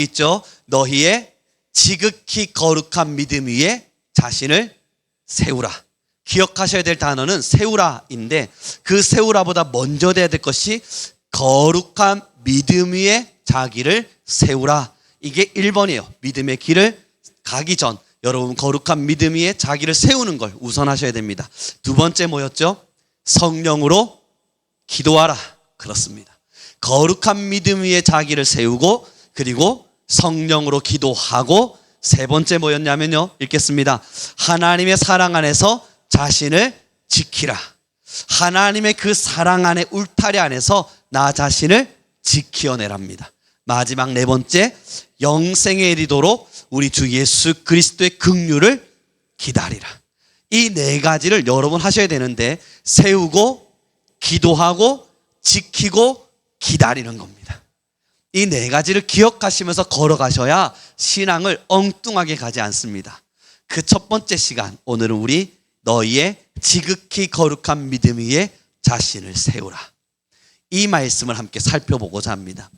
있죠. 너희의 지극히 거룩한 믿음 위에 자신을 세우라. 기억하셔야 될 단어는 세우라인데 그 세우라보다 먼저 돼야 될 것이 거룩한 믿음 위에 자기를 세우라. 이게 1번이에요. 믿음의 길을 가기 전 여러분 거룩한 믿음 위에 자기를 세우는 걸 우선하셔야 됩니다. 두 번째 뭐였죠? 성령으로 기도하라. 그렇습니다. 거룩한 믿음 위에 자기를 세우고 그리고 성령으로 기도하고 세 번째 뭐였냐면요. 읽겠습니다. 하나님의 사랑 안에서 자신을 지키라. 하나님의 그 사랑 안에 울타리 안에서 나 자신을 지켜내랍니다. 마지막 네 번째, 영생에 이르도록 우리 주 예수 그리스도의 긍휼을 기다리라. 이 네 가지를 여러분 하셔야 되는데 세우고 기도하고 지키고 기다리는 겁니다. 이 네 가지를 기억하시면서 걸어가셔야 신앙을 엉뚱하게 가지 않습니다. 그 첫 번째 시간, 오늘은 우리 너희의 지극히 거룩한 믿음 위에 자신을 세우라. 이 말씀을 함께 살펴보고자 합니다.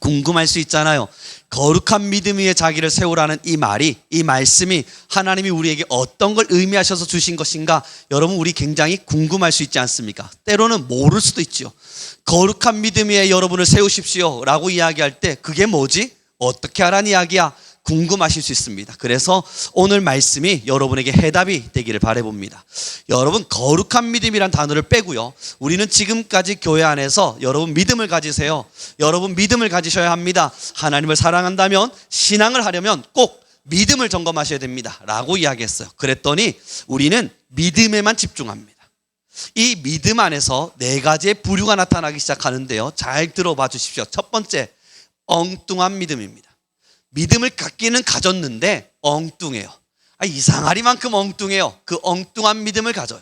궁금할 수 있잖아요. 거룩한 믿음 위에 자기를 세우라는 이 말이, 이 말씀이 하나님이 우리에게 어떤 걸 의미하셔서 주신 것인가? 여러분 우리 굉장히 궁금할 수 있지 않습니까? 때로는 모를 수도 있죠. 거룩한 믿음 위에 여러분을 세우십시오 라고 이야기할 때 그게 뭐지? 어떻게 하라는 이야기야? 궁금하실 수 있습니다. 그래서 오늘 말씀이 여러분에게 해답이 되기를 바라봅니다. 여러분 거룩한 믿음이란 단어를 빼고요. 우리는 지금까지 교회 안에서 여러분 믿음을 가지세요. 여러분 믿음을 가지셔야 합니다. 하나님을 사랑한다면 신앙을 하려면 꼭 믿음을 점검하셔야 됩니다 라고 이야기했어요. 그랬더니 우리는 믿음에만 집중합니다. 이 믿음 안에서 네 가지의 부류가 나타나기 시작하는데요. 잘 들어봐 주십시오. 첫 번째, 엉뚱한 믿음입니다. 믿음을 갖기는 가졌는데 엉뚱해요. 이상하리만큼 엉뚱해요. 그 엉뚱한 믿음을 가져요.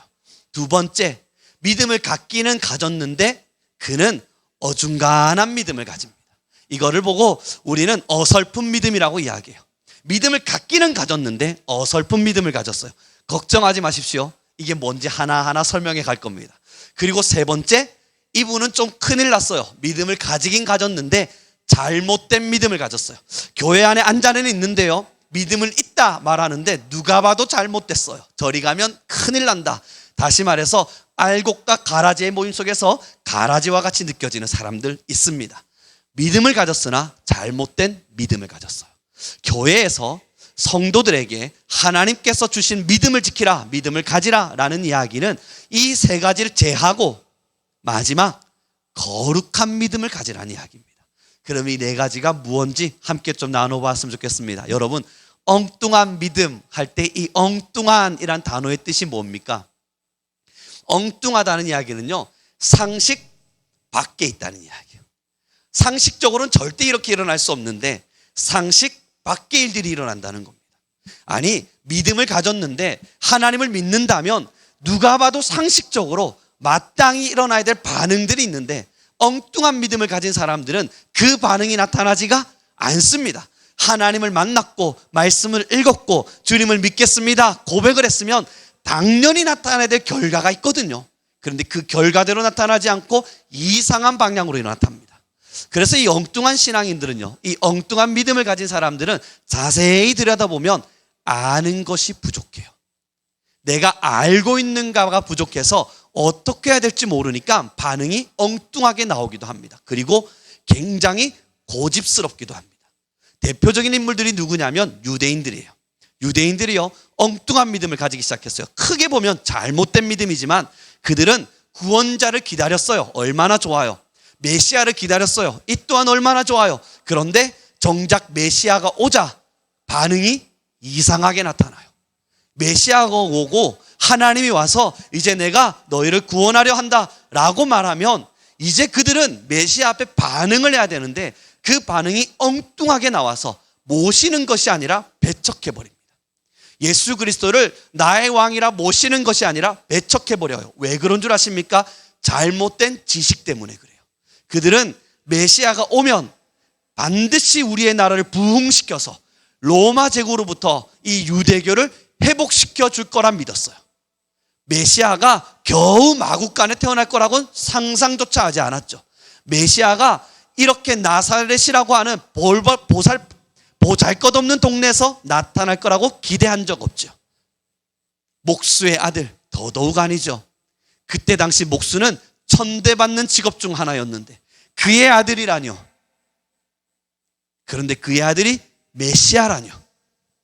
두 번째, 믿음을 갖기는 가졌는데 그는 어중간한 믿음을 가집니다. 이거를 보고 우리는 어설픈 믿음이라고 이야기해요. 믿음을 갖기는 가졌는데 어설픈 믿음을 가졌어요. 걱정하지 마십시오. 이게 뭔지 하나하나 설명해 갈 겁니다. 그리고 세 번째, 이분은 좀 큰일 났어요. 믿음을 가지긴 가졌는데 잘못된 믿음을 가졌어요. 교회 안에 앉아는 있는데요, 믿음을 있다 말하는데 누가 봐도 잘못됐어요. 저리 가면 큰일 난다. 다시 말해서 알곡과 가라지의 모임 속에서 가라지와 같이 느껴지는 사람들 있습니다. 믿음을 가졌으나 잘못된 믿음을 가졌어요. 교회에서 성도들에게 하나님께서 주신 믿음을 지키라, 믿음을 가지라 라는 이야기는 이 세 가지를 제하고 마지막 거룩한 믿음을 가지라는 이야기입니다. 그럼 이 네 가지가 무엇인지 함께 좀 나눠봤으면 좋겠습니다. 여러분, 엉뚱한 믿음 할 때 이 엉뚱한이란 단어의 뜻이 뭡니까? 엉뚱하다는 이야기는요, 상식 밖에 있다는 이야기예요. 상식적으로는 절대 이렇게 일어날 수 없는데 상식 밖의 일들이 일어난다는 겁니다. 아니, 믿음을 가졌는데 하나님을 믿는다면 누가 봐도 상식적으로 마땅히 일어나야 될 반응들이 있는데 엉뚱한 믿음을 가진 사람들은 그 반응이 나타나지가 않습니다. 하나님을 만났고 말씀을 읽었고 주님을 믿겠습니다 고백을 했으면 당연히 나타나야 될 결과가 있거든요. 그런데 그 결과대로 나타나지 않고 이상한 방향으로 나타납니다. 그래서 이 엉뚱한 신앙인들은요, 이 엉뚱한 믿음을 가진 사람들은 자세히 들여다보면 아는 것이 부족해요. 내가 알고 있는가가 부족해서 어떻게 해야 될지 모르니까 반응이 엉뚱하게 나오기도 합니다. 그리고 굉장히 고집스럽기도 합니다. 대표적인 인물들이 누구냐면 유대인들이에요. 유대인들이요, 엉뚱한 믿음을 가지기 시작했어요. 크게 보면 잘못된 믿음이지만 그들은 구원자를 기다렸어요. 얼마나 좋아요. 메시아를 기다렸어요. 이 또한 얼마나 좋아요. 그런데 정작 메시아가 오자 반응이 이상하게 나타나요. 메시아가 오고 하나님이 와서 이제 내가 너희를 구원하려 한다 라고 말하면 이제 그들은 메시아 앞에 반응을 해야 되는데 그 반응이 엉뚱하게 나와서 모시는 것이 아니라 배척해버립니다. 예수 그리스도를 나의 왕이라 모시는 것이 아니라 배척해버려요. 왜 그런 줄 아십니까? 잘못된 지식 때문에 그래요. 그들은 메시아가 오면 반드시 우리의 나라를 부흥시켜서 로마 제국으로부터 이 유대교를 회복시켜 줄 거라 믿었어요. 메시아가 겨우 마국간에 태어날 거라고는 상상조차 하지 않았죠. 메시아가 이렇게 나사렛이라고 하는 보잘것없는 동네에서 나타날 거라고 기대한 적 없죠. 목수의 아들, 더더욱 아니죠. 그때 당시 목수는 천대받는 직업 중 하나였는데 그의 아들이라뇨. 그런데 그의 아들이 메시아라뇨.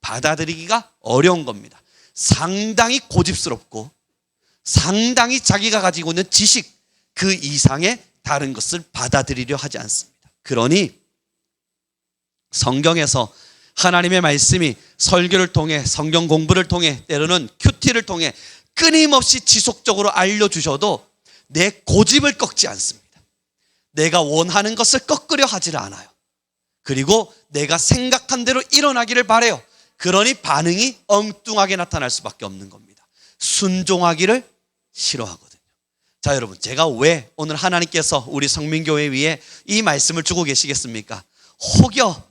받아들이기가 어려운 겁니다. 상당히 고집스럽고 상당히 자기가 가지고 있는 지식 그 이상의 다른 것을 받아들이려 하지 않습니다. 그러니 성경에서 하나님의 말씀이 설교를 통해 성경 공부를 통해 때로는 큐티를 통해 끊임없이 지속적으로 알려주셔도 내 고집을 꺾지 않습니다. 내가 원하는 것을 꺾으려 하지를 않아요. 그리고 내가 생각한 대로 일어나기를 바라요. 그러니 반응이 엉뚱하게 나타날 수밖에 없는 겁니다. 순종하기를 싫어하거든요. 자, 여러분, 제가 왜 오늘 하나님께서 우리 성민교회 위에 이 말씀을 주고 계시겠습니까? 혹여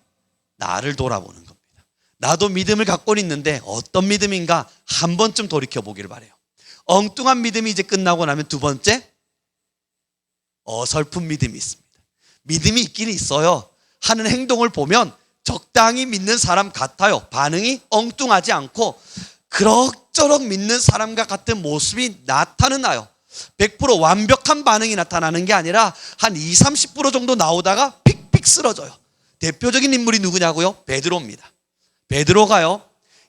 나를 돌아보는 겁니다. 나도 믿음을 갖고 있는데 어떤 믿음인가 한 번쯤 돌이켜보기를 바라요. 엉뚱한 믿음이 이제 끝나고 나면 두 번째, 어설픈 믿음이 있습니다. 믿음이 있긴 있어요. 하는 행동을 보면 적당히 믿는 사람 같아요. 반응이 엉뚱하지 않고 그럭저럭 믿는 사람과 같은 모습이 나타나요. 100% 완벽한 반응이 나타나는 게 아니라 한 20, 30% 정도 나오다가 픽픽 쓰러져요. 대표적인 인물이 누구냐고요? 베드로입니다. 베드로가요,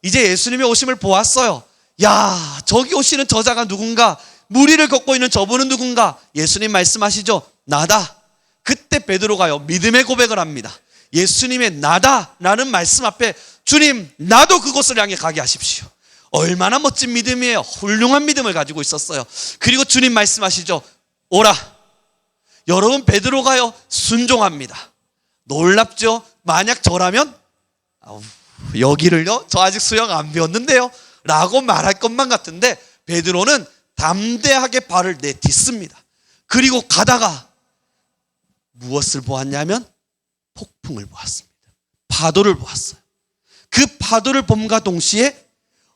이제 예수님의 오심을 보았어요. 야, 저기 오시는 저자가 누군가? 무리를 걷고 있는 저분은 누군가? 예수님 말씀하시죠. 나다. 그때 베드로가요, 믿음의 고백을 합니다. 예수님의 나다라는 말씀 앞에 주님, 나도 그곳을 향해 가게 하십시오. 얼마나 멋진 믿음이에요. 훌륭한 믿음을 가지고 있었어요. 그리고 주님 말씀하시죠. 오라. 여러분, 베드로가요, 순종합니다. 놀랍죠? 만약 저라면 여기를요, 저 아직 수영 안 배웠는데요 라고 말할 것만 같은데 베드로는 담대하게 발을 내딛습니다. 그리고 가다가 무엇을 보았냐면 폭풍을 보았습니다. 파도를 보았어요. 그 파도를 봄과 동시에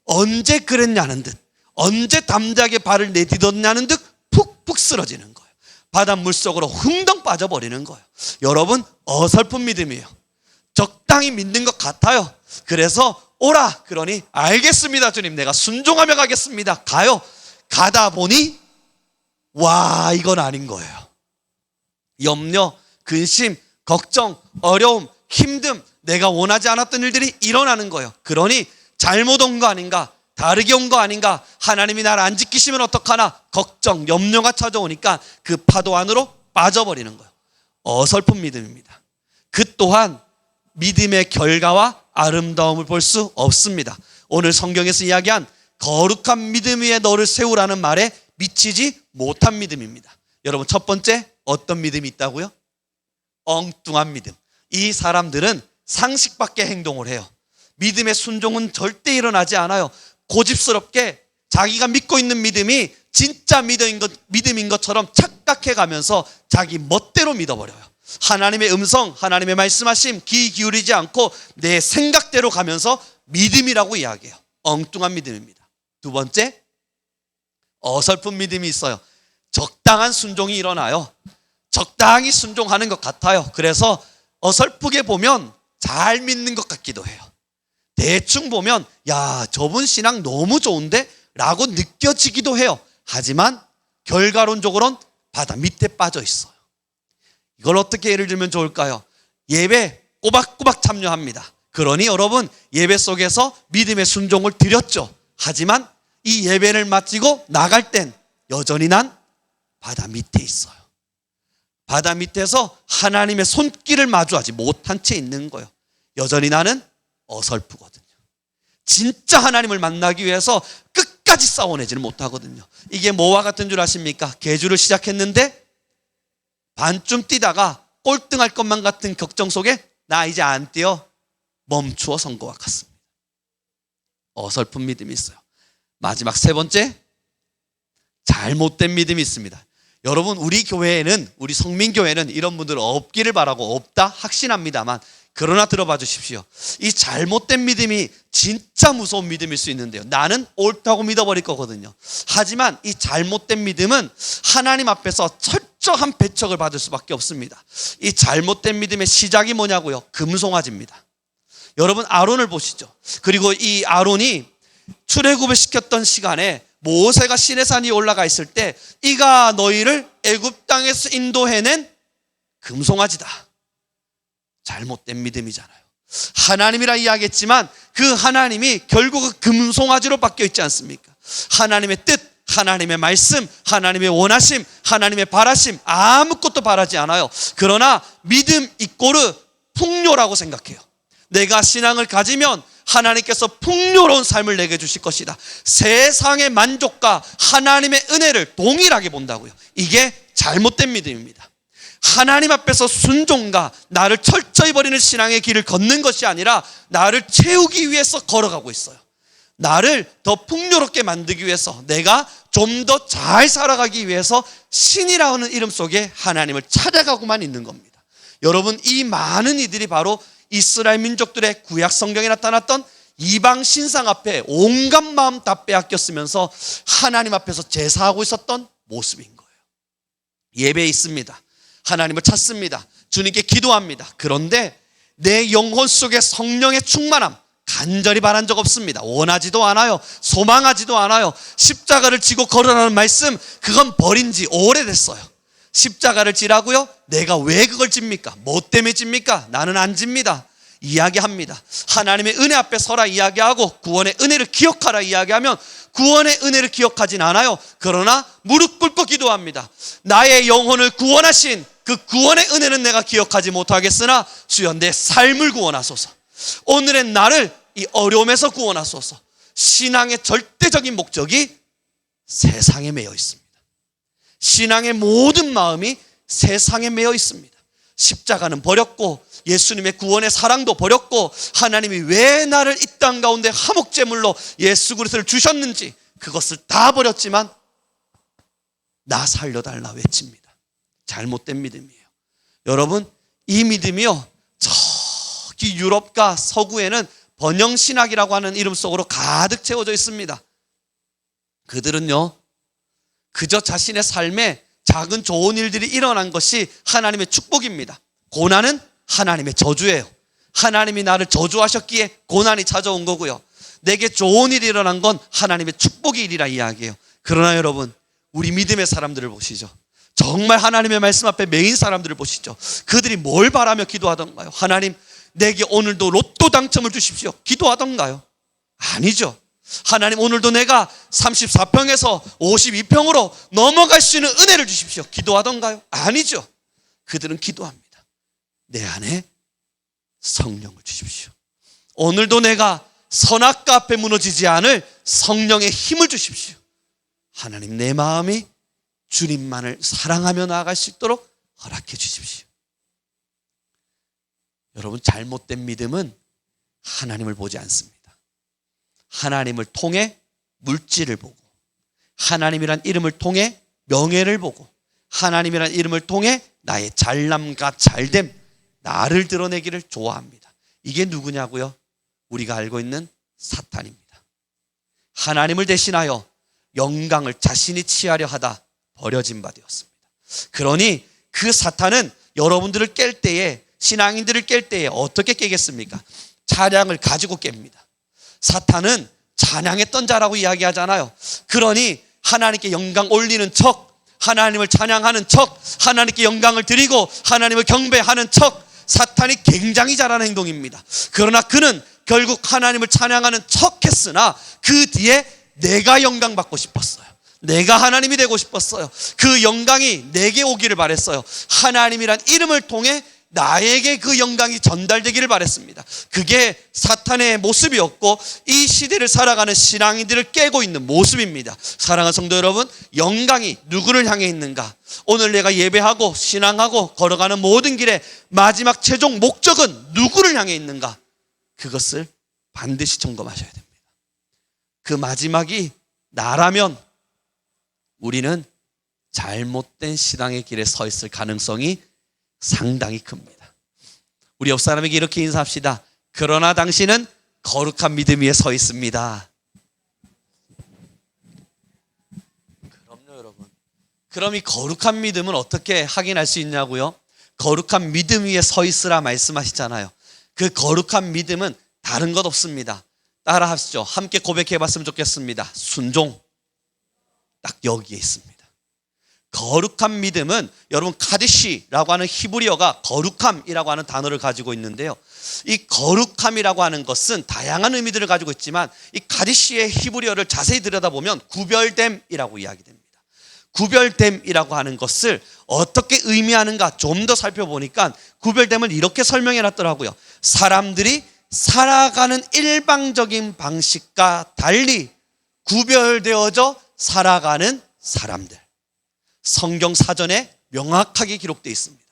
언제 그랬냐는 듯, 언제 담대하게 발을 내딛었냐는 듯 푹푹 쓰러지는 거예요. 바닷물 속으로 흥덩 빠져버리는 거예요. 여러분, 어설픈 믿음이에요. 적당히 믿는 것 같아요. 그래서 오라. 그러니 알겠습니다 주님, 내가 순종하며 가겠습니다. 가요. 가다 보니 와, 이건 아닌 거예요. 염려, 근심, 걱정, 어려움, 힘듦, 내가 원하지 않았던 일들이 일어나는 거예요. 그러니 잘못 온 거 아닌가, 다르게 온 거 아닌가, 하나님이 나를 안 지키시면 어떡하나 걱정, 염려가 찾아오니까 그 파도 안으로 빠져버리는 거예요. 어설픈 믿음입니다. 그 또한 믿음의 결과와 아름다움을 볼 수 없습니다. 오늘 성경에서 이야기한 거룩한 믿음 위에 너를 세우라는 말에 미치지 못한 믿음입니다. 여러분, 첫 번째, 어떤 믿음이 있다고요? 엉뚱한 믿음. 이 사람들은 상식 밖의 행동을 해요. 믿음의 순종은 절대 일어나지 않아요. 고집스럽게 자기가 믿고 있는 믿음이 진짜 믿음인 것처럼 착각해가면서 자기 멋대로 믿어버려요. 하나님의 음성, 하나님의 말씀하심 귀 기울이지 않고 내 생각대로 가면서 믿음이라고 이야기해요. 엉뚱한 믿음입니다. 두 번째, 어설픈 믿음이 있어요. 적당한 순종이 일어나요. 적당히 순종하는 것 같아요. 그래서 어설프게 보면 잘 믿는 것 같기도 해요. 대충 보면 야, 저분 신앙 너무 좋은데? 라고 느껴지기도 해요. 하지만 결과론적으로는 바다 밑에 빠져 있어요. 이걸 어떻게 예를 들면 좋을까요? 예배 꼬박꼬박 참여합니다. 그러니 여러분, 예배 속에서 믿음의 순종을 드렸죠. 하지만 이 예배를 마치고 나갈 땐 여전히 난 바다 밑에 있어요. 바다 밑에서 하나님의 손길을 마주하지 못한 채 있는 거예요. 여전히 나는 어설프거든요. 진짜 하나님을 만나기 위해서 끝까지 싸워내지를 못하거든요. 이게 뭐와 같은 줄 아십니까? 계주를 시작했는데 반쯤 뛰다가 꼴등할 것만 같은 걱정 속에 나 이제 안 뛰어 멈추어 선 것과 같습니다. 어설픈 믿음이 있어요. 마지막 세 번째, 잘못된 믿음이 있습니다. 여러분, 우리 교회에는, 우리 성민교회는 이런 분들 없기를 바라고 없다 확신합니다만, 그러나 들어봐 주십시오. 이 잘못된 믿음이 진짜 무서운 믿음일 수 있는데요, 나는 옳다고 믿어버릴 거거든요. 하지만 이 잘못된 믿음은 하나님 앞에서 철저한 배척을 받을 수밖에 없습니다. 이 잘못된 믿음의 시작이 뭐냐고요? 금송아지입니다. 여러분 아론을 보시죠. 그리고 이 아론이 출애굽을 시켰던 시간에 모세가 시내산 위에 올라가 있을 때 이가 너희를 애굽 땅에서 인도해낸 금송아지다. 잘못된 믿음이잖아요. 하나님이라 이야기했지만 그 하나님이 결국은 금송아지로 바뀌어 있지 않습니까? 하나님의 뜻, 하나님의 말씀, 하나님의 원하심, 하나님의 바라심 아무것도 바라지 않아요. 그러나 믿음 이꼬르 풍요라고 생각해요. 내가 신앙을 가지면 하나님께서 풍요로운 삶을 내게 주실 것이다. 세상의 만족과 하나님의 은혜를 동일하게 본다고요. 이게 잘못된 믿음입니다. 하나님 앞에서 순종과 나를 철저히 버리는 신앙의 길을 걷는 것이 아니라 나를 채우기 위해서 걸어가고 있어요. 나를 더 풍요롭게 만들기 위해서, 내가 좀 더 잘 살아가기 위해서 신이라는 이름 속에 하나님을 찾아가고만 있는 겁니다. 여러분, 이 많은 이들이 바로 이스라엘 민족들의 구약 성경에 나타났던 이방 신상 앞에 온갖 마음 다 빼앗겼으면서 하나님 앞에서 제사하고 있었던 모습인 거예요. 예배에 있습니다. 하나님을 찾습니다. 주님께 기도합니다. 그런데 내 영혼 속에 성령의 충만함 간절히 바란 적 없습니다. 원하지도 않아요. 소망하지도 않아요. 십자가를 지고 걸어라는 말씀, 그건 버린 지 오래됐어요. 십자가를 지라고요? 내가 왜 그걸 집니까? 뭐 때문에 집니까? 나는 안 집니다. 이야기합니다. 하나님의 은혜 앞에 서라 이야기하고 구원의 은혜를 기억하라 이야기하면 구원의 은혜를 기억하진 않아요. 그러나 무릎 꿇고 기도합니다. 나의 영혼을 구원하신 그 구원의 은혜는 내가 기억하지 못하겠으나 주여 내 삶을 구원하소서. 오늘의 나를 이 어려움에서 구원하소서. 신앙의 절대적인 목적이 세상에 매여 있습니다. 신앙의 모든 마음이 세상에 매여 있습니다. 십자가는 버렸고 예수님의 구원의 사랑도 버렸고 하나님이 왜 나를 이 땅 가운데 화목제물로 예수 그리스도를 주셨는지 그것을 다 버렸지만 나 살려달라 외칩니다. 잘못된 믿음이에요. 여러분, 이 믿음이요, 저기 유럽과 서구에는 번영신학이라고 하는 이름 속으로 가득 채워져 있습니다. 그들은요, 그저 자신의 삶에 작은 좋은 일들이 일어난 것이 하나님의 축복입니다. 고난은 하나님의 저주예요. 하나님이 나를 저주하셨기에 고난이 찾아온 거고요. 내게 좋은 일이 일어난 건 하나님의 축복의 일이라 이야기해요. 그러나 여러분, 우리 믿음의 사람들을 보시죠. 정말 하나님의 말씀 앞에 매인 사람들을 보시죠. 그들이 뭘 바라며 기도하던가요? 하나님, 내게 오늘도 로또 당첨을 주십시오. 기도하던가요? 아니죠. 하나님, 오늘도 내가 34평에서 52평으로 넘어갈 수 있는 은혜를 주십시오. 기도하던가요? 아니죠. 그들은 기도합니다. 내 안에 성령을 주십시오. 오늘도 내가 선악과 앞에 무너지지 않을 성령의 힘을 주십시오. 하나님, 내 마음이 주님만을 사랑하며 나아갈 수 있도록 허락해 주십시오. 여러분, 잘못된 믿음은 하나님을 보지 않습니다. 하나님을 통해 물질을 보고, 하나님이란 이름을 통해 명예를 보고, 하나님이란 이름을 통해 나의 잘남과 잘됨, 나를 드러내기를 좋아합니다. 이게 누구냐고요? 우리가 알고 있는 사탄입니다. 하나님을 대신하여 영광을 자신이 취하려 하다 버려진 바 되었습니다. 그러니 그 사탄은 여러분들을 깰 때에, 신앙인들을 깰 때에 어떻게 깨겠습니까? 찬양을 가지고 깹니다. 사탄은 찬양했던 자라고 이야기하잖아요. 그러니 하나님께 영광 올리는 척, 하나님을 찬양하는 척, 하나님께 영광을 드리고 하나님을 경배하는 척, 사탄이 굉장히 잘하는 행동입니다. 그러나 그는 결국 하나님을 찬양하는 척 했으나 그 뒤에 내가 영광 받고 싶었어요. 내가 하나님이 되고 싶었어요. 그 영광이 내게 오기를 바랬어요. 하나님이란 이름을 통해 나에게 그 영광이 전달되기를 바랬습니다. 그게 사탄의 모습이었고 이 시대를 살아가는 신앙인들을 깨고 있는 모습입니다. 사랑하는 성도 여러분, 영광이 누구를 향해 있는가? 오늘 내가 예배하고 신앙하고 걸어가는 모든 길의 마지막 최종 목적은 누구를 향해 있는가? 그것을 반드시 점검하셔야 됩니다. 그 마지막이 나라면 우리는 잘못된 신앙의 길에 서 있을 가능성이 상당히 큽니다. 우리 옆 사람에게 이렇게 인사합시다. 그러나 당신은 거룩한 믿음 위에 서 있습니다. 그럼요, 여러분. 그럼 이 거룩한 믿음은 어떻게 확인할 수 있냐고요? 거룩한 믿음 위에 서 있으라 말씀하시잖아요. 그 거룩한 믿음은 다른 것 없습니다. 따라 하시죠. 함께 고백해 봤으면 좋겠습니다. 순종. 딱 여기에 있습니다. 거룩한 믿음은 여러분 카디시라고 하는 히브리어가 거룩함이라고 하는 단어를 가지고 있는데요. 이 거룩함이라고 하는 것은 다양한 의미들을 가지고 있지만 이 카디시의 히브리어를 자세히 들여다보면 구별됨이라고 이야기됩니다. 구별됨이라고 하는 것을 어떻게 의미하는가 좀 더 살펴보니까 구별됨을 이렇게 설명해 놨더라고요. 사람들이 살아가는 일방적인 방식과 달리 구별되어져 살아가는 사람들. 성경 사전에 명확하게 기록되어 있습니다.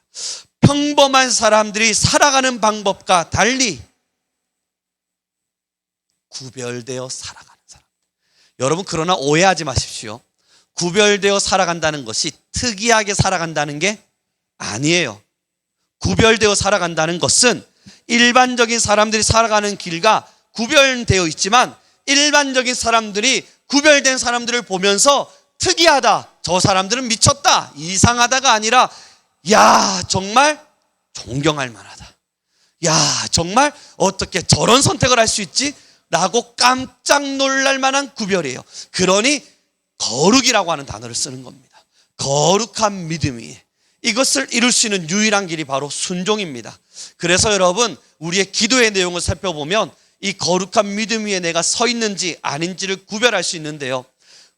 평범한 사람들이 살아가는 방법과 달리 구별되어 살아가는 사람. 여러분 그러나 오해하지 마십시오. 구별되어 살아간다는 것이 특이하게 살아간다는 게 아니에요. 구별되어 살아간다는 것은 일반적인 사람들이 살아가는 길과 구별되어 있지만 일반적인 사람들이 구별된 사람들을 보면서 특이하다, 저 사람들은 미쳤다, 이상하다가 아니라 야 정말 존경할 만하다, 야 정말 어떻게 저런 선택을 할 수 있지? 라고 깜짝 놀랄 만한 구별이에요. 그러니 거룩이라고 하는 단어를 쓰는 겁니다. 거룩한 믿음이 이것을 이룰 수 있는 유일한 길이 바로 순종입니다. 그래서 여러분 우리의 기도의 내용을 살펴보면 이 거룩한 믿음 위에 내가 서 있는지 아닌지를 구별할 수 있는데요.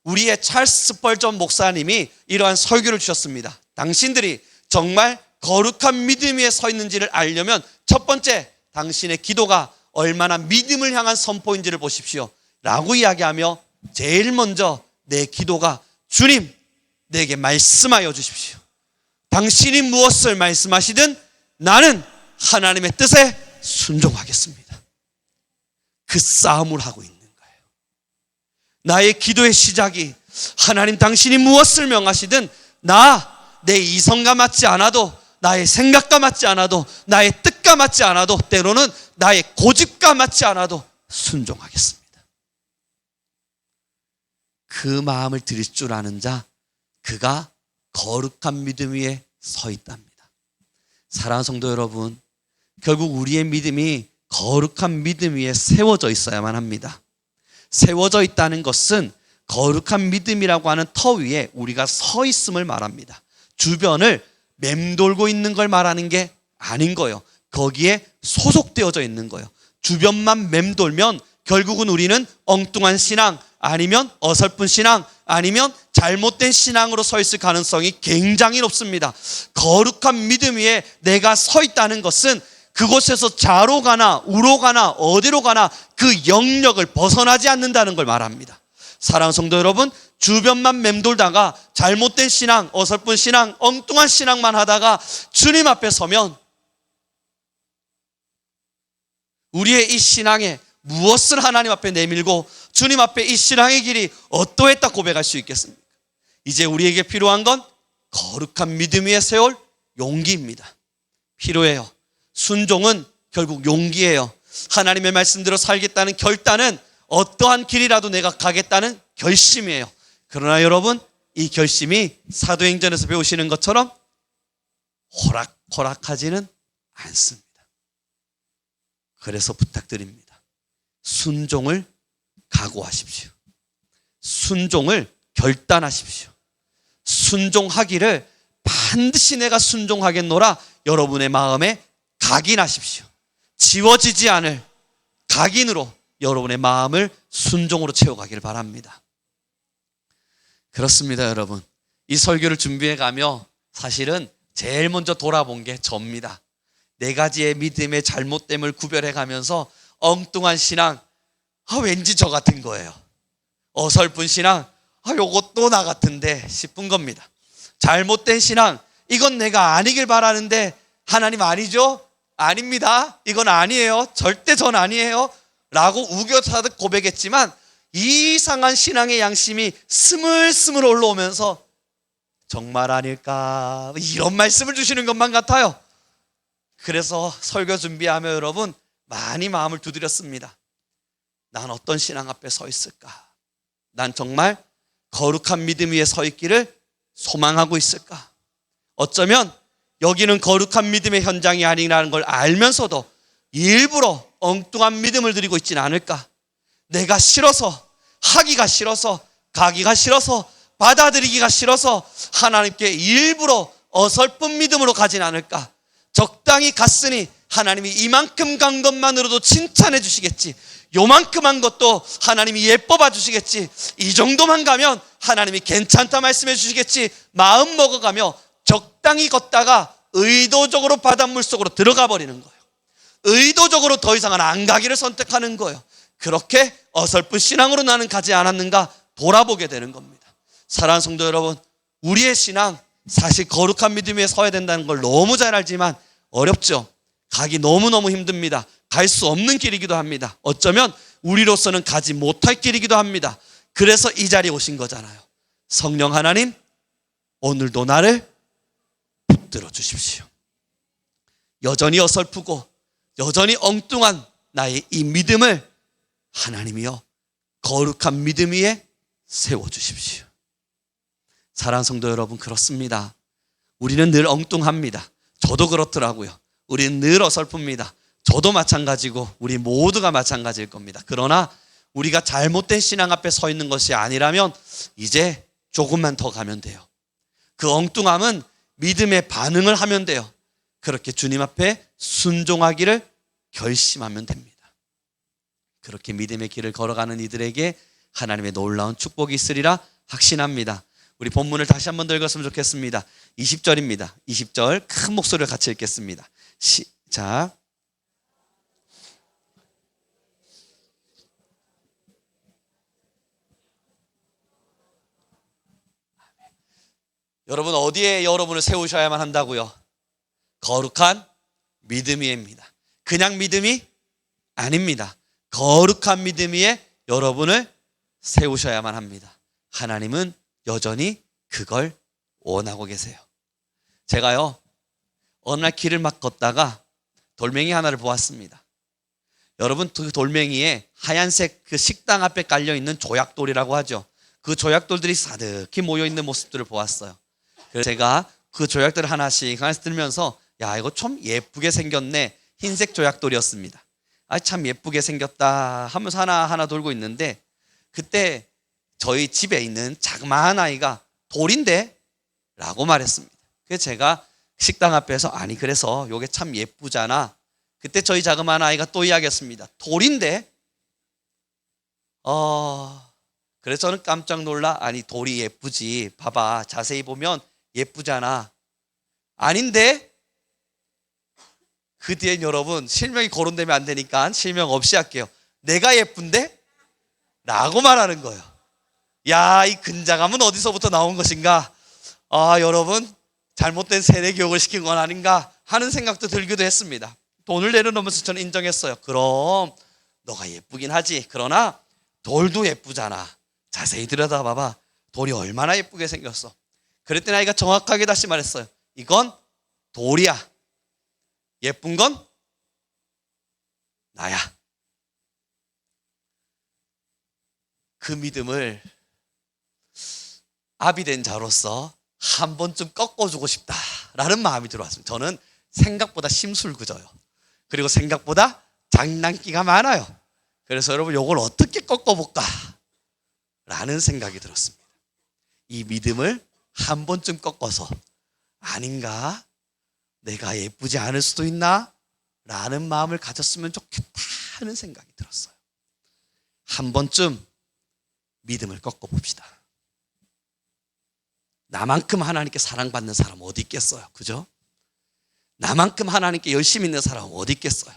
우리의 찰스 스펄전 목사님이 이러한 설교를 주셨습니다. 당신들이 정말 거룩한 믿음 위에 서 있는지를 알려면 첫 번째 당신의 기도가 얼마나 믿음을 향한 선포인지를 보십시오 라고 이야기하며 제일 먼저 내 기도가 주님 내게 말씀하여 주십시오. 당신이 무엇을 말씀하시든 나는 하나님의 뜻에 순종하겠습니다. 그 싸움을 하고 있는 거예요. 나의 기도의 시작이 하나님 당신이 무엇을 명하시든 내 이성과 맞지 않아도 나의 생각과 맞지 않아도 나의 뜻과 맞지 않아도 때로는 나의 고집과 맞지 않아도 순종하겠습니다. 그 마음을 들일 줄 아는 자 그가 거룩한 믿음 위에 서 있답니다. 사랑하는 성도 여러분, 결국 우리의 믿음이 거룩한 믿음 위에 세워져 있어야만 합니다. 세워져 있다는 것은 거룩한 믿음이라고 하는 터 위에 우리가 서 있음을 말합니다. 주변을 맴돌고 있는 걸 말하는 게 아닌 거예요. 거기에 소속되어져 있는 거예요. 주변만 맴돌면 결국은 우리는 엉뚱한 신앙 아니면 어설픈 신앙 아니면 잘못된 신앙으로 서 있을 가능성이 굉장히 높습니다. 거룩한 믿음 위에 내가 서 있다는 것은 그곳에서 좌로 가나 우로 가나 어디로 가나 그 영역을 벗어나지 않는다는 걸 말합니다. 사랑하는 성도 여러분, 주변만 맴돌다가 잘못된 신앙, 어설픈 신앙, 엉뚱한 신앙만 하다가 주님 앞에 서면 우리의 이 신앙에 무엇을 하나님 앞에 내밀고 주님 앞에 이 신앙의 길이 어떠했다 고백할 수 있겠습니까? 이제 우리에게 필요한 건 거룩한 믿음 위에 세울 용기입니다. 필요해요. 순종은 결국 용기예요. 하나님의 말씀대로 살겠다는 결단은 어떠한 길이라도 내가 가겠다는 결심이에요. 그러나 여러분 이 결심이 사도행전에서 배우시는 것처럼 호락호락하지는 않습니다. 그래서 부탁드립니다. 순종을 각오하십시오. 순종을 결단하십시오. 순종하기를 반드시 내가 순종하겠노라 여러분의 마음에 각인하십시오. 지워지지 않을 각인으로 여러분의 마음을 순종으로 채워가기를 바랍니다. 그렇습니다, 여러분. 이 설교를 준비해 가며 사실은 제일 먼저 돌아본 게 저입니다. 네 가지의 믿음의 잘못됨을 구별해 가면서 엉뚱한 신앙, 왠지 저 같은 거예요. 어설픈 신앙, 요것도 나 같은데 싶은 겁니다. 잘못된 신앙, 이건 내가 아니길 바라는데 하나님 아니죠? 아닙니다. 이건 아니에요. 절대 전 아니에요. 라고 우겨차듯 고백했지만 이상한 신앙의 양심이 스물스물 올라오면서 정말 아닐까 이런 말씀을 주시는 것만 같아요. 그래서 설교 준비하며 여러분 많이 마음을 두드렸습니다. 난 어떤 신앙 앞에 서 있을까? 난 정말 거룩한 믿음 위에 서 있기를 소망하고 있을까? 어쩌면 여기는 거룩한 믿음의 현장이 아니라는 걸 알면서도 일부러 엉뚱한 믿음을 드리고 있지는 않을까? 내가 싫어서, 하기가 싫어서, 가기가 싫어서, 받아들이기가 싫어서 하나님께 일부러 어설픈 믿음으로 가진 않을까? 적당히 갔으니 하나님이 이만큼 간 것만으로도 칭찬해 주시겠지. 요만큼 한 것도 하나님이 예뻐 봐 주시겠지. 이 정도만 가면 하나님이 괜찮다 말씀해 주시겠지. 마음 먹어가며 적당히 걷다가 의도적으로 바닷물 속으로 들어가 버리는 거예요. 의도적으로 더 이상은 안 가기를 선택하는 거예요. 그렇게 어설픈 신앙으로 나는 가지 않았는가 돌아보게 되는 겁니다. 사랑하는 성도 여러분, 우리의 신앙 사실 거룩한 믿음 위에 서야 된다는 걸 너무 잘 알지만 어렵죠. 가기 너무너무 힘듭니다. 갈 수 없는 길이기도 합니다. 어쩌면 우리로서는 가지 못할 길이기도 합니다. 그래서 이 자리에 오신 거잖아요. 성령 하나님, 오늘도 나를 붙들어 주십시오. 여전히 어설프고 여전히 엉뚱한 나의 이 믿음을 하나님이여 거룩한 믿음 위에 세워주십시오. 사랑하는 성도 여러분, 그렇습니다. 우리는 늘 엉뚱합니다. 저도 그렇더라고요. 우리는 늘 어설픕니다. 저도 마찬가지고 우리 모두가 마찬가지일 겁니다. 그러나 우리가 잘못된 신앙 앞에 서 있는 것이 아니라면 이제 조금만 더 가면 돼요. 그 엉뚱함은 믿음의 반응을 하면 돼요. 그렇게 주님 앞에 순종하기를 결심하면 됩니다. 그렇게 믿음의 길을 걸어가는 이들에게 하나님의 놀라운 축복이 있으리라 확신합니다. 우리 본문을 다시 한번 더 읽었으면 좋겠습니다. 20절입니다. 20절 큰 목소리를 같이 읽겠습니다. 시작. 여러분, 어디에 여러분을 세우셔야만 한다고요? 거룩한 믿음 위에입니다. 그냥 믿음이 아닙니다. 거룩한 믿음 위에 여러분을 세우셔야만 합니다. 하나님은 여전히 그걸 원하고 계세요. 제가요, 어느 날 길을 막 걷다가 돌멩이 하나를 보았습니다. 여러분, 그 돌멩이에 하얀색 그 식당 앞에 깔려있는 조약돌이라고 하죠. 그 조약돌들이 사득히 모여있는 모습들을 보았어요. 그래서 제가 그 조약돌을 하나씩 들면서 야, 이거 좀 예쁘게 생겼네. 흰색 조약돌이었습니다. 아, 참 예쁘게 생겼다 하면서 하나하나 돌고 있는데 그때 저희 집에 있는 자그마한 아이가 돌인데? 라고 말했습니다. 그래서 제가 식당 앞에서 아니 그래서 요게 참 예쁘잖아. 그때 저희 자그마한 아이가 또 이야기했습니다. 돌인데? 그래서 저는 깜짝 놀라 아니 돌이 예쁘지. 봐봐 자세히 보면 예쁘잖아. 아닌데? 그 뒤엔 여러분 실명이 거론되면 안 되니까 실명 없이 할게요. 내가 예쁜데? 라고 말하는 거예요. 야, 이 근자감은 어디서부터 나온 것인가? 여러분 잘못된 세대 교육을 시킨 건 아닌가 하는 생각도 들기도 했습니다. 돈을 내려놓으면서 저는 인정했어요. 그럼 너가 예쁘긴 하지. 그러나 돌도 예쁘잖아. 자세히 들여다봐봐. 돌이 얼마나 예쁘게 생겼어. 그랬더니 아이가 정확하게 다시 말했어요. 이건 돌이야. 예쁜 건 나야. 그 믿음을 아비 된 자로서 한 번쯤 꺾어주고 싶다라는 마음이 들어왔습니다. 저는 생각보다 심술구져요. 그리고 생각보다 장난기가 많아요. 그래서 여러분 이걸 어떻게 꺾어볼까 라는 생각이 들었습니다. 이 믿음을 한 번쯤 꺾어서 아닌가? 내가 예쁘지 않을 수도 있나? 라는 마음을 가졌으면 좋겠다 하는 생각이 들었어요. 한 번쯤 믿음을 꺾어봅시다. 나만큼 하나님께 사랑받는 사람 어디 있겠어요? 그죠? 나만큼 하나님께 열심히 있는 사람 어디 있겠어요?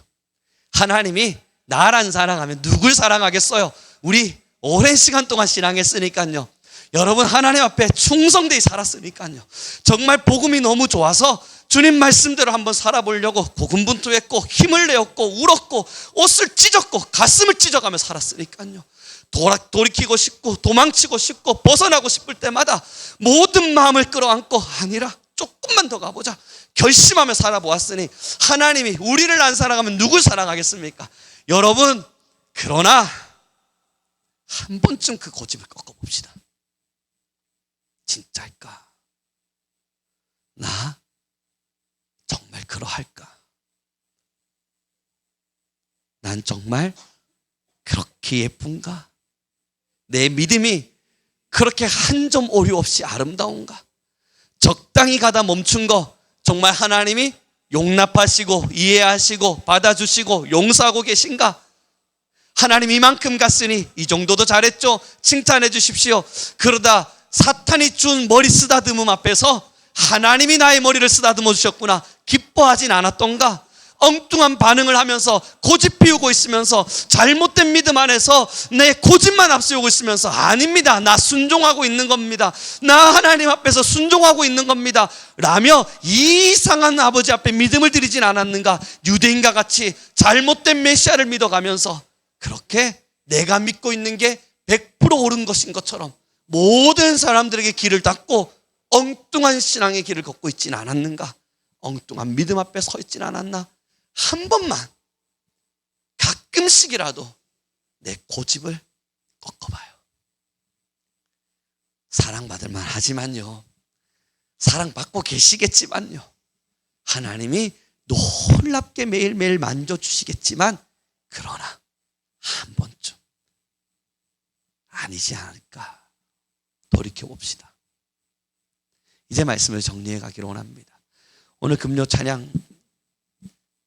하나님이 나란 사랑하면 누굴 사랑하겠어요? 우리 오랜 시간 동안 신앙했으니까요. 여러분 하나님 앞에 충성되이 살았으니까요. 정말 복음이 너무 좋아서 주님 말씀대로 한번 살아보려고 고군분투했고 힘을 내었고 울었고 옷을 찢었고 가슴을 찢어가며 살았으니까요. 돌이키고 싶고 도망치고 싶고 벗어나고 싶을 때마다 모든 마음을 끌어안고 아니라 조금만 더 가보자 결심하며 살아보았으니 하나님이 우리를 안 사랑하면 누굴 사랑하겠습니까? 여러분 그러나 한 번쯤 그 고집을 꺾어봅시다. 진짜일까? 나 정말 그러할까? 난 정말 그렇게 예쁜가? 내 믿음이 그렇게 한 점 오류 없이 아름다운가? 적당히 가다 멈춘 거 정말 하나님이 용납하시고 이해하시고 받아주시고 용서하고 계신가? 하나님 이만큼 갔으니 이 정도도 잘했죠? 칭찬해 주십시오. 그러다 사탄이 준 머리 쓰다듬음 앞에서 하나님이 나의 머리를 쓰다듬어 주셨구나, 기뻐하진 않았던가? 엉뚱한 반응을 하면서 고집 피우고 있으면서 잘못된 믿음 안에서 내 고집만 앞세우고 있으면서 아닙니다, 나 순종하고 있는 겁니다, 나 하나님 앞에서 순종하고 있는 겁니다 라며 이상한 아버지 앞에 믿음을 드리진 않았는가? 유대인과 같이 잘못된 메시아를 믿어가면서 그렇게 내가 믿고 있는 게 100% 옳은 것인 것처럼 모든 사람들에게 길을 닫고 엉뚱한 신앙의 길을 걷고 있진 않았는가? 엉뚱한 믿음 앞에 서 있진 않았나? 한 번만 가끔씩이라도 내 고집을 꺾어봐요. 사랑받을 만하지만요, 사랑받고 계시겠지만요, 하나님이 놀랍게 매일매일 만져주시겠지만 그러나 한 번쯤 아니지 않을까 돌이켜봅시다. 이제 말씀을 정리해 가기로 원합니다. 오늘 금요 찬양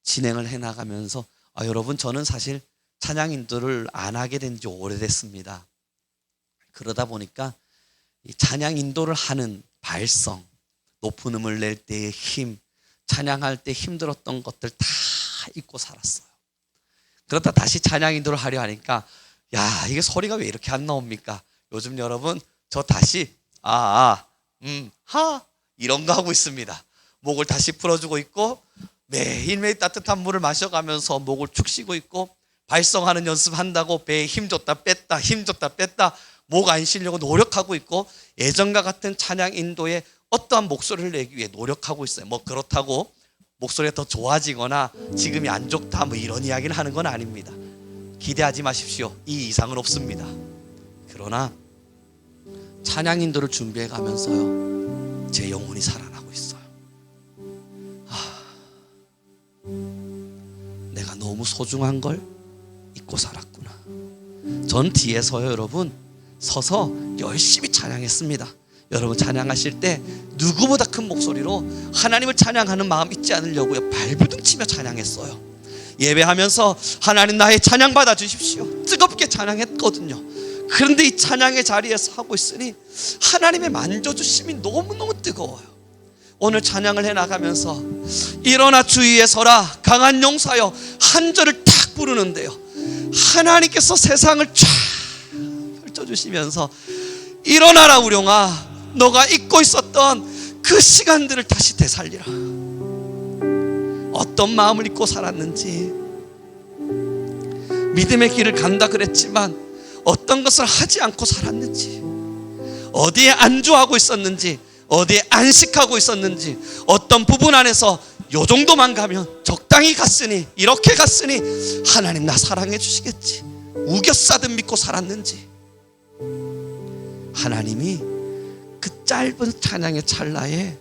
진행을 해나가면서 여러분, 저는 사실 찬양 인도를 안 하게 된 지 오래됐습니다. 그러다 보니까 이 찬양 인도를 하는 발성, 높은 음을 낼 때의 힘, 찬양할 때 힘들었던 것들 다 잊고 살았어요. 그러다 다시 찬양 인도를 하려 하니까 야, 이게 소리가 왜 이렇게 안 나옵니까? 요즘 여러분, 저 다시 하 이런 거 하고 있습니다. 목을 다시 풀어주고 있고 매일매일 따뜻한 물을 마셔가면서 목을 축 쉬고 있고, 발성하는 연습한다고 배에 힘 줬다 뺐다 힘 줬다 뺐다 목 안 쉬려고 노력하고 있고, 예전과 같은 찬양 인도에 어떠한 목소리를 내기 위해 노력하고 있어요. 뭐 그렇다고 목소리가 더 좋아지거나 지금이 안 좋다 뭐 이런 이야기를 하는 건 아닙니다. 기대하지 마십시오. 이 이상은 없습니다. 그러나 찬양 인도를 준비해 가면서요, 제 영혼이 살아나고 있어요. 내가 너무 소중한 걸 잊고 살았구나. 전 뒤에서요, 여러분, 서서 열심히 찬양했습니다. 여러분 찬양하실 때 누구보다 큰 목소리로 하나님을 찬양하는 마음 잊지 않으려고요, 발부둥 치며 찬양했어요. 예배하면서 하나님 나의 찬양 받아주십시오, 뜨겁게 찬양했거든요. 그런데 이 찬양의 자리에서 하고 있으니 하나님의 만져주심이 너무너무 뜨거워요. 오늘 찬양을 해나가면서 일어나 주위에 서라 강한 용사여 한 절을 탁 부르는데요, 하나님께서 세상을 쫙 펼쳐주시면서 일어나라 우룡아, 너가 잊고 있었던 그 시간들을 다시 되살리라. 어떤 마음을 잊고 살았는지, 믿음의 길을 간다 그랬지만 어떤 것을 하지 않고 살았는지, 어디에 안주하고 있었는지, 어디에 안식하고 있었는지, 어떤 부분 안에서 요 정도만 가면 적당히 갔으니, 이렇게 갔으니 하나님 나 사랑해 주시겠지 우겨싸듯 믿고 살았는지, 하나님이 그 짧은 찬양의 찰나에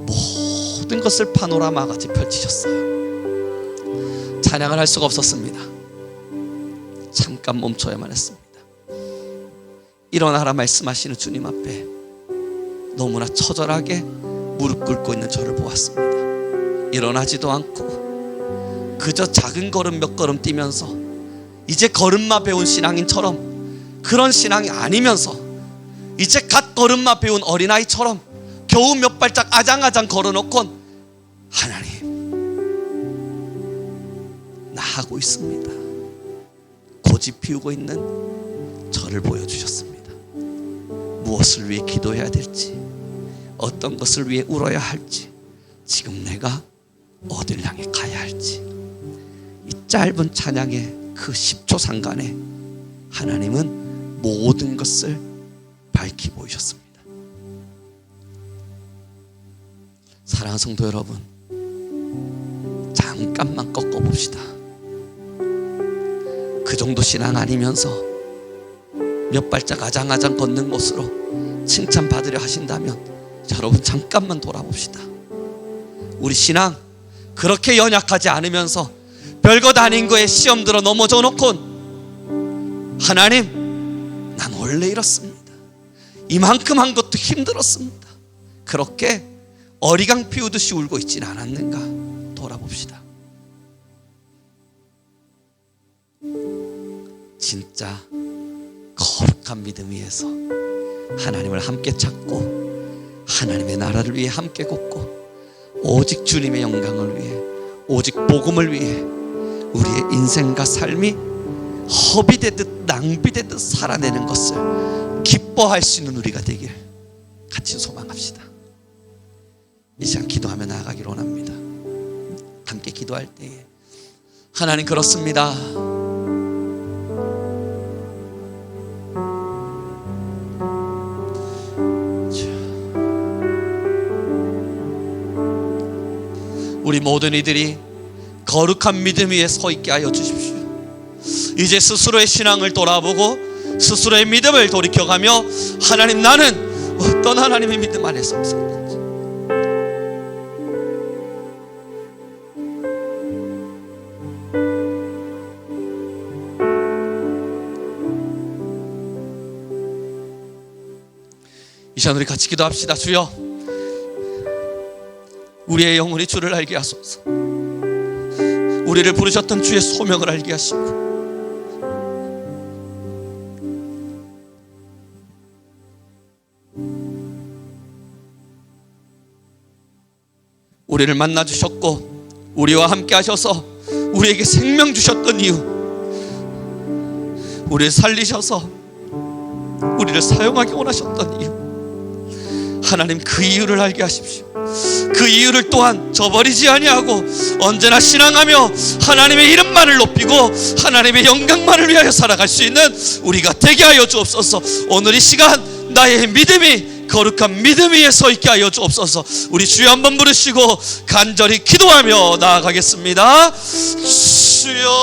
모든 것을 파노라마 같이 펼치셨어요. 찬양을 할 수가 없었습니다. 잠깐 멈춰야만 했습니다. 일어나라 말씀하시는 주님 앞에 너무나 처절하게 무릎 꿇고 있는 저를 보았습니다. 일어나지도 않고 그저 작은 걸음 몇 걸음 뛰면서 이제 걸음마 배운 신앙인처럼, 그런 신앙이 아니면서 이제 갓 걸음마 배운 어린아이처럼 겨우 몇 발짝 아장아장 걸어놓곤 하나님 나 하고 있습니다. 고집 피우고 있는 저를 보여주셨습니다. 무엇을 위해 기도해야 될지, 어떤 것을 위해 울어야 할지, 지금 내가 어딜 향해 가야 할지, 이 짧은 찬양의 그 10초 상간에 하나님은 모든 것을 밝히 보이셨습니다. 사랑하는 성도 여러분, 잠깐만 꺾어봅시다. 그 정도 신앙 아니면서 몇 발짝 아장아장 걷는 것으로 칭찬받으려 하신다면 여러분 잠깐만 돌아봅시다. 우리 신앙 그렇게 연약하지 않으면서 별것 아닌 거에 시험 들어 넘어져 놓곤 하나님, 난 원래 이렇습니다. 이만큼 한 것도 힘들었습니다. 그렇게 어리광 피우듯이 울고 있지는 않았는가 돌아봅시다. 진짜 거룩한 믿음 위에서 하나님을 함께 찾고 하나님의 나라를 위해 함께 걷고 오직 주님의 영광을 위해, 오직 복음을 위해 우리의 인생과 삶이 허비되듯 낭비되듯 살아내는 것을 기뻐할 수 있는 우리가 되길 같이 소망합시다. 이 시간 기도하며 나아가기를 원합니다. 함께 기도할 때에 하나님, 그렇습니다. 우리 모든 이들이 거룩한 믿음 위에 서 있게 하여 주십시오. 이제 스스로의 신앙을 돌아보고 스스로의 믿음을 돌이켜가며 하나님, 나는 어떤 하나님의 믿음 안에서 있었는지, 이 시간 우리 같이 기도합시다. 주여, 우리의 영혼이 주를 알게 하소서. 우리를 부르셨던 주의 소명을 알게 하시고 우리를 만나 주셨고 우리와 함께 하셔서 우리에게 생명 주셨던 이유, 우리를 살리셔서 우리를 사용하기 원하셨던 이유, 하나님, 그 이유를 알게 하십시오. 그 이유를 또한 저버리지 아니하고 언제나 신앙하며 하나님의 이름만을 높이고 하나님의 영광만을 위하여 살아갈 수 있는 우리가 되게 하여 주옵소서. 오늘 이 시간 나의 믿음이 거룩한 믿음 위에 서 있게 하여 주옵소서. 우리 주여 한번 부르시고 간절히 기도하며 나아가겠습니다. 주여,